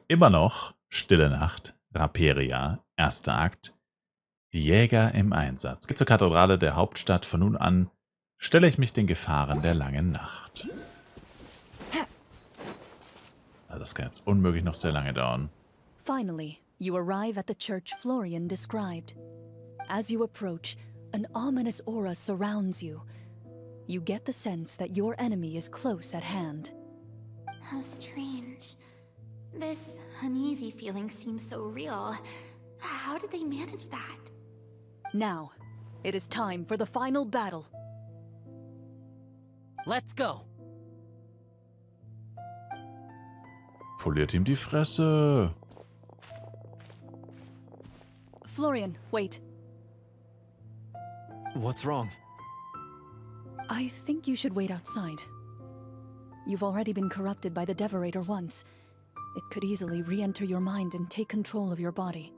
immer noch Stille Nacht, Rapperia, erster Akt, die Jäger im Einsatz. Geht zur Kathedrale der Hauptstadt. Von nun an stelle ich mich den Gefahren der langen Nacht. Also das kann jetzt unmöglich noch sehr lange dauern. Finally, you arrive at the church Florian described. As you approach, an ominous aura surrounds you. You get the sense that your enemy is close at hand. How strange. This uneasy feeling seems so real. How did they manage that? Now, it is time for the final battle. Let's go. Poliert ihm die Fresse. Florian, wait. What's wrong? I think you should wait outside. You've already been corrupted by the Devorator once. It could easily re-enter your mind and take control of your body.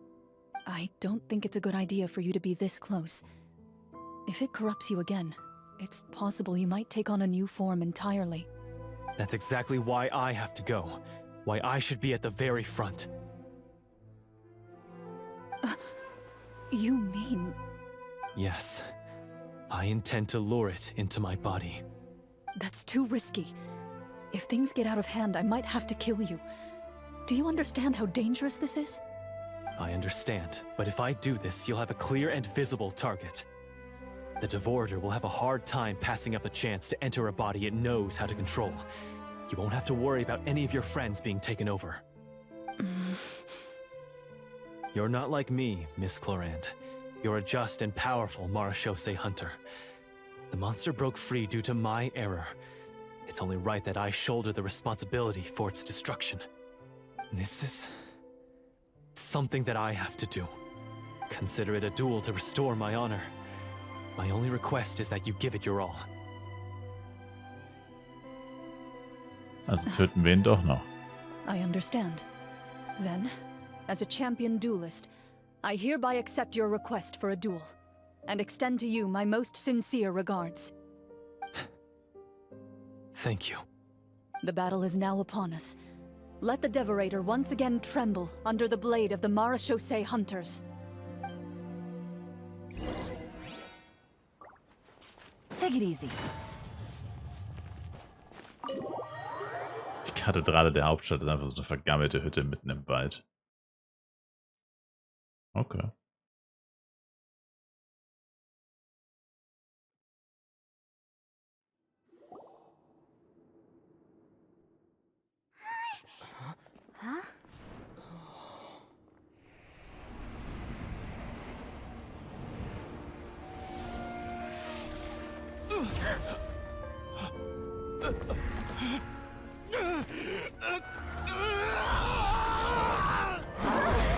I don't think it's a good idea for you to be this close. If it corrupts you again, it's possible you might take on a new form entirely. That's exactly why I have to go. Why I should be at the very front. You mean... Yes. I intend to lure it into my body. That's too risky. If things get out of hand, I might have to kill you. Do you understand how dangerous this is? I understand, but if I do this, you'll have a clear and visible target. The Devorator will have a hard time passing up a chance to enter a body it knows how to control. You won't have to worry about any of your friends being taken over. You're not like me, Miss Clorinde. You're a just and powerful Marechaussee hunter. The monster broke free due to my error. It's only right that I shoulder the responsibility for its destruction. This is... something that I have to do. Consider it a duel to restore my honor. My only request is that you give it your all. Also töten wir ihn doch noch. I understand. Then, as a champion duelist, I hereby accept your request for a duel, and extend to you my most sincere regards. Thank you. The battle is now upon us. Let the Devorator once again tremble under the blade of the Marechaussee hunters. Take it easy. Die Kathedrale der Hauptstadt ist einfach so eine vergammelte Hütte mitten im Wald. Okay. Huh?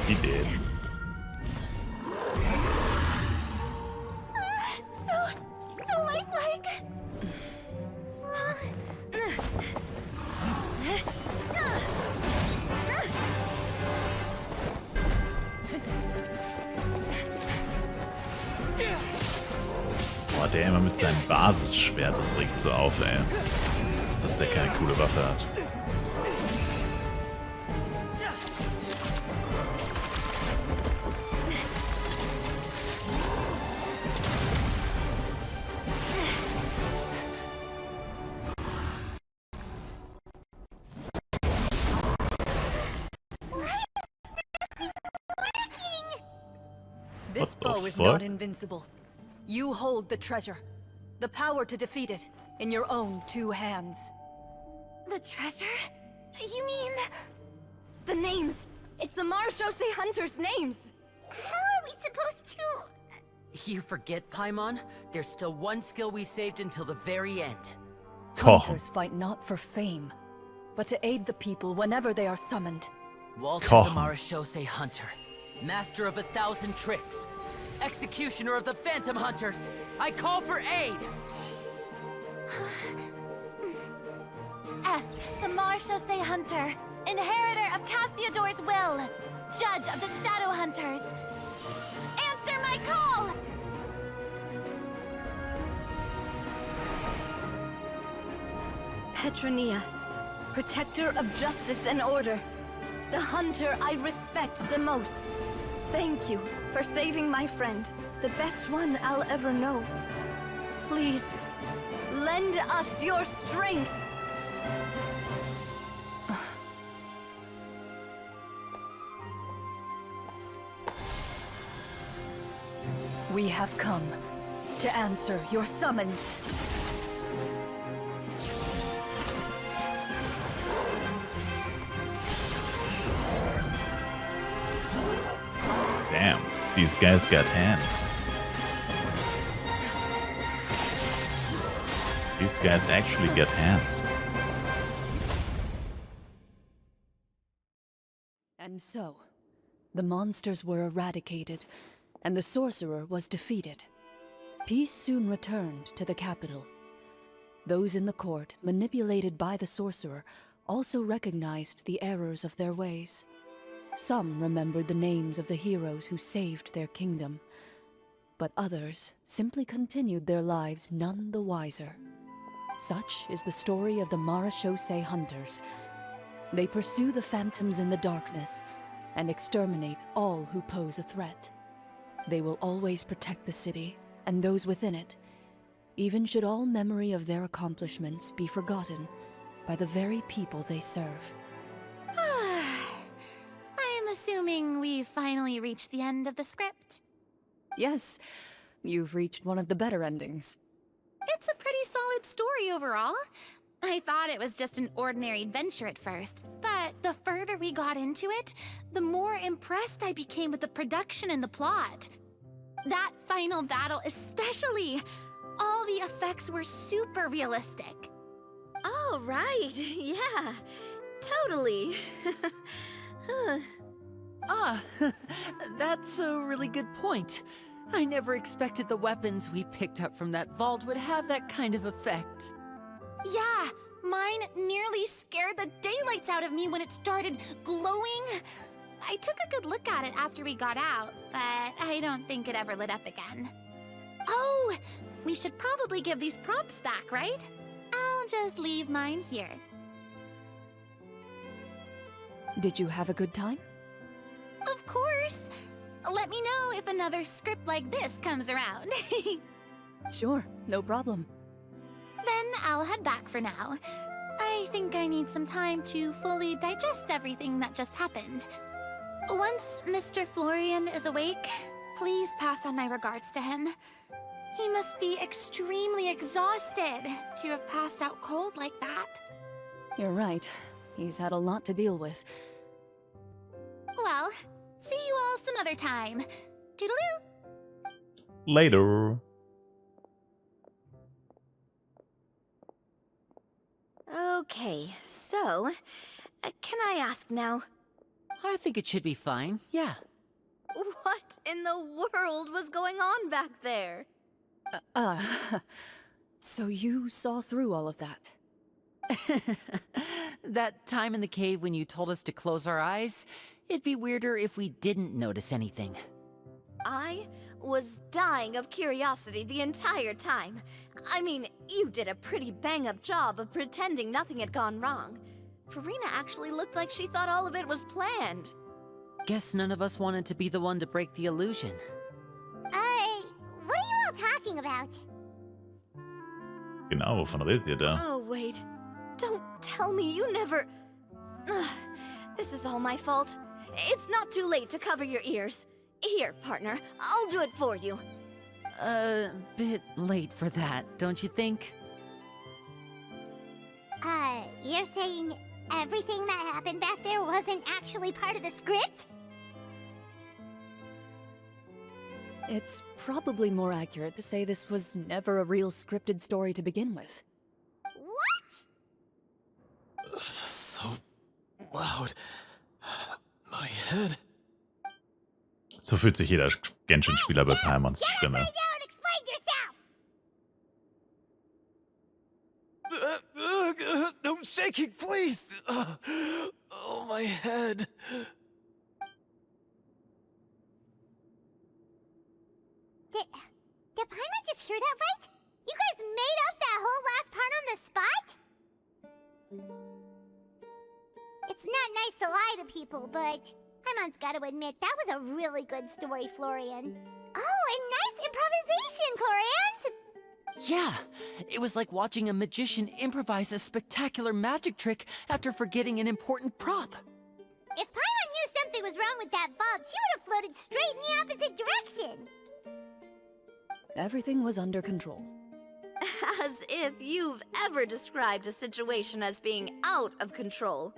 He did. So lifelike. Boah, der immer mit seinem Basisschwert, das regt so auf, ey. Dass der keine coole Waffe hat. This foe is not invincible. You hold the treasure. The power to defeat it in your own two hands. The treasure? You mean... the names. It's the Marechaussee hunters' names. How are we supposed to... You forget, Paimon? There's still one skill we saved until the very end. Hunters fight not for fame, but to aid the people whenever they are summoned. Walter the Marechaussee Hunter, master of 1,000 tricks, executioner of the Phantom Hunters, I call for aid! Est, the Marechaussee hunter, inheritor of Cassiodor's will, judge of the Shadow Hunters. Answer my call! Petronia, protector of justice and order. The hunter I respect the most. Thank you for saving my friend, the best one I'll ever know. Please, lend us your strength. We have come to answer your summons. Damn, these guys got hands. These guys actually got hands. And so, the monsters were eradicated, and the sorcerer was defeated. Peace soon returned to the capital. Those in the court, manipulated by the sorcerer, also recognized the errors of their ways. Some remembered the names of the heroes who saved their kingdom, but others simply continued their lives none the wiser. Such is the story of the Marechaussee Hunters. They pursue the phantoms in the darkness and exterminate all who pose a threat. They will always protect the city and those within it, even should all memory of their accomplishments be forgotten by the very people they serve. I am assuming we've finally reached the end of the script. Yes, you've reached one of the better endings. It's a pretty solid story overall. I thought it was just an ordinary adventure at first, but the further we got into it, the more impressed I became with the production and the plot. That final battle especially! All the effects were super realistic. Oh, right. Yeah, totally. That's a really good point. I never expected the weapons we picked up from that vault would have that kind of effect. Yeah, mine nearly scared the daylights out of me when it started glowing. I took a good look at it after we got out, but I don't think it ever lit up again. Oh, we should probably give these props back, right? I'll just leave mine here. Did you have a good time? Of course! Let me know if another script like this comes around. Sure, no problem. Then I'll head back for now. I think I need some time to fully digest everything that just happened. Once Mr. Florian is awake, please pass on my regards to him. He must be extremely exhausted to have passed out cold like that. You're right. He's had a lot to deal with. Well, see you all some other time. Toodaloo! Later. Okay, so, can I ask now? I think it should be fine, yeah. What in the world was going on back there? So you saw through all of that? That time in the cave when you told us to close our eyes, it'd be weirder if we didn't notice anything. I was dying of curiosity the entire time. I mean, you did a pretty bang-up job of pretending nothing had gone wrong. Farina actually looked like she thought all of it was planned. Guess none of us wanted to be the one to break the illusion. What are you all talking about? Genau, wovon redet ihr da? Oh, wait. Don't tell me you never... Ugh, this is all my fault. It's not too late to cover your ears. Here, partner, I'll do it for you. Bit late for that, don't you think? You're saying everything that happened back there wasn't actually part of the script? It's probably more accurate to say this was never a real scripted story to begin with. What? So loud. My head. So fühlt sich jeder Genshin-Spieler bei Paimons Stimme. Don't explain yourself! No shaking, please! Oh, my head. Did Paimon just hear that right? You guys made up that whole last part on the spot? It's not nice to lie to people, but Paimon's gotta admit, that was a really good story, Florian. Oh, and nice improvisation, Clorinde! Yeah, it was like watching a magician improvise a spectacular magic trick after forgetting an important prop. If Paimon knew something was wrong with that vault, she would have floated straight in the opposite direction. Everything was under control. As if you've ever described a situation as being out of control.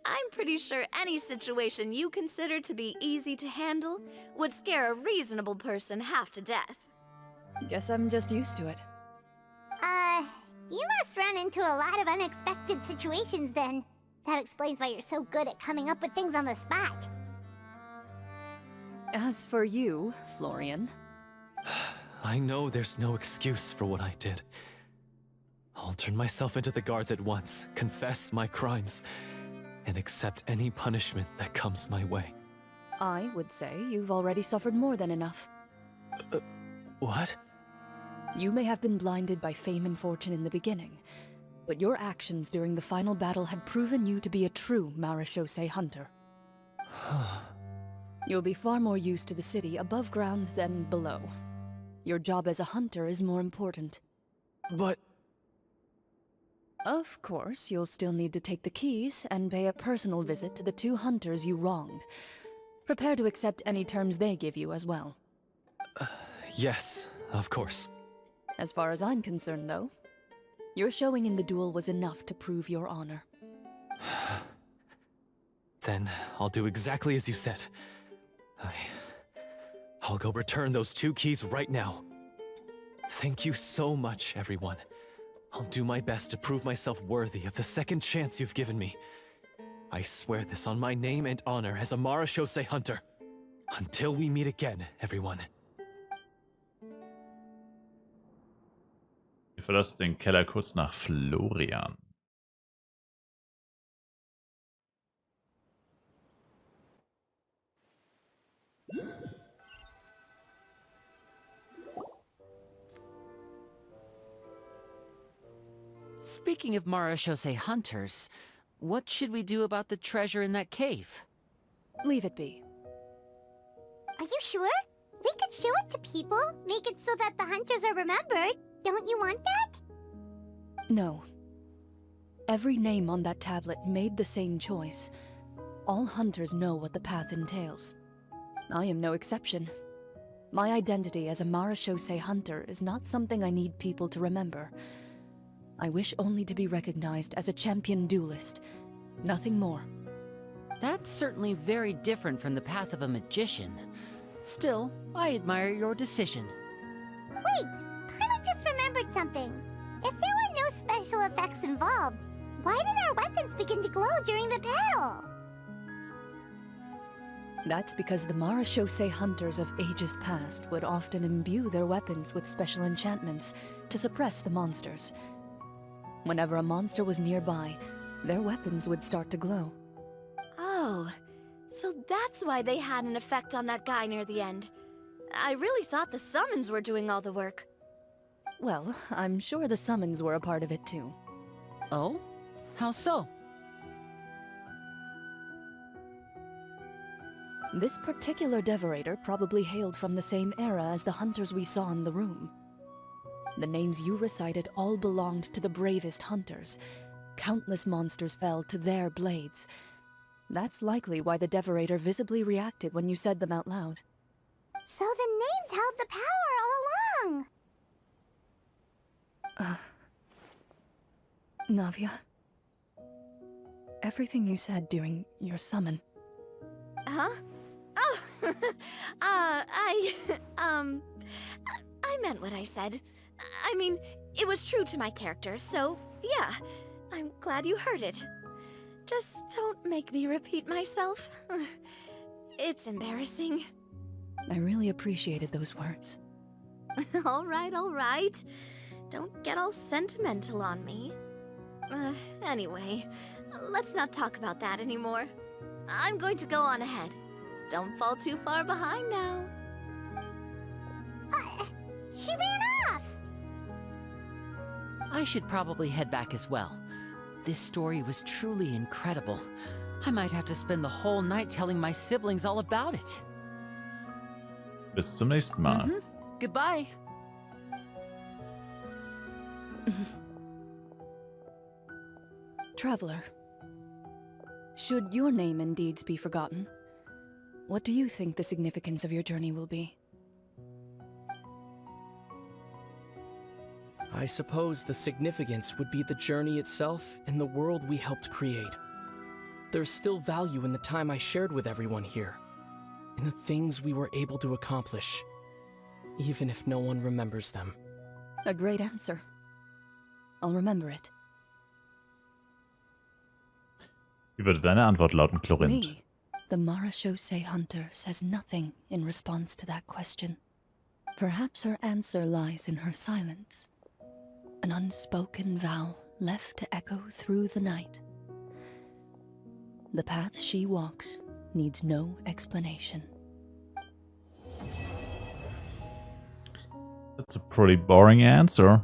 I'm pretty sure any situation you consider to be easy to handle would scare a reasonable person half to death. Guess I'm just used to it. You must run into a lot of unexpected situations then. That explains why you're so good at coming up with things on the spot. As for you, Florian, I know there's no excuse for what I did. I'll turn myself into the guards at once, confess my crimes, and accept any punishment that comes my way. I would say you've already suffered more than enough. What? You may have been blinded by fame and fortune in the beginning, but your actions during the final battle had proven you to be a true marechaussee hunter. You'll be far more used to the city above ground than below. Your job as a hunter is more important. But... Of course, you'll still need to take the keys and pay a personal visit to the 2 hunters you wronged. Prepare to accept any terms they give you as well. Yes, of course. As far as I'm concerned, though, your showing in the duel was enough to prove your honor. Then I'll do exactly as you said. I'll go return those 2 keys right now. Thank you so much, everyone. I'll do my best to prove myself worthy of the second chance you've given me. I swear this on my name and honor as a marechaussee hunter. Until we meet again, everyone. Wir verlassen den Keller kurz nach Florian. Speaking of marechaussee hunters, what should we do about the treasure in that cave? Leave it be. Are you sure? We could show it to people, make it so that the hunters are remembered. Don't you want that? No. Every name on that tablet made the same choice. All hunters know what the path entails. I am no exception. My identity as a marechaussee hunter is not something I need people to remember. I wish only to be recognized as a champion duelist. Nothing more. That's certainly very different from the path of a magician. Still, I admire your decision. Wait! Paimon just remembered something. If there were no special effects involved, why did our weapons begin to glow during the battle? That's because the marechaussee hunters of ages past would often imbue their weapons with special enchantments to suppress the monsters. Whenever a monster was nearby, their weapons would start to glow. Oh, so that's why they had an effect on that guy near the end. I really thought the summons were doing all the work. Well, I'm sure the summons were a part of it too. Oh? How so? This particular devorator probably hailed from the same era as the hunters we saw in the room. The names you recited all belonged to the bravest hunters. Countless monsters fell to their blades. That's likely why the devorator visibly reacted when you said them out loud. So the names held the power all along! Navia, everything you said during your summon. Huh? Oh, I meant what I said. I mean, it was true to my character, so yeah, I'm glad you heard it. Just don't make me repeat myself. It's embarrassing. I really appreciated those words. All right. Don't get all sentimental on me. Anyway, let's not talk about that anymore. I'm going to go on ahead. Don't fall too far behind now. She ran off! I should probably head back as well. This story was truly incredible. I might have to spend the whole night telling my siblings all about it. Bis zum nächsten Mal. Goodbye. Traveler, should your name and deeds be forgotten, what do you think the significance of your journey will be? I suppose the significance would be the journey itself and the world we helped create. There's still value in the time I shared with everyone here, in the things we were able to accomplish, even if no one remembers them. A great answer. I'll remember it. Wie würde deine Antwort lauten, Clorinde? Me, the Marechaussee hunter, says nothing in response to that question. Perhaps her answer lies in her silence. An unspoken vow left to echo through the night. The path she walks needs no explanation. That's a pretty boring answer.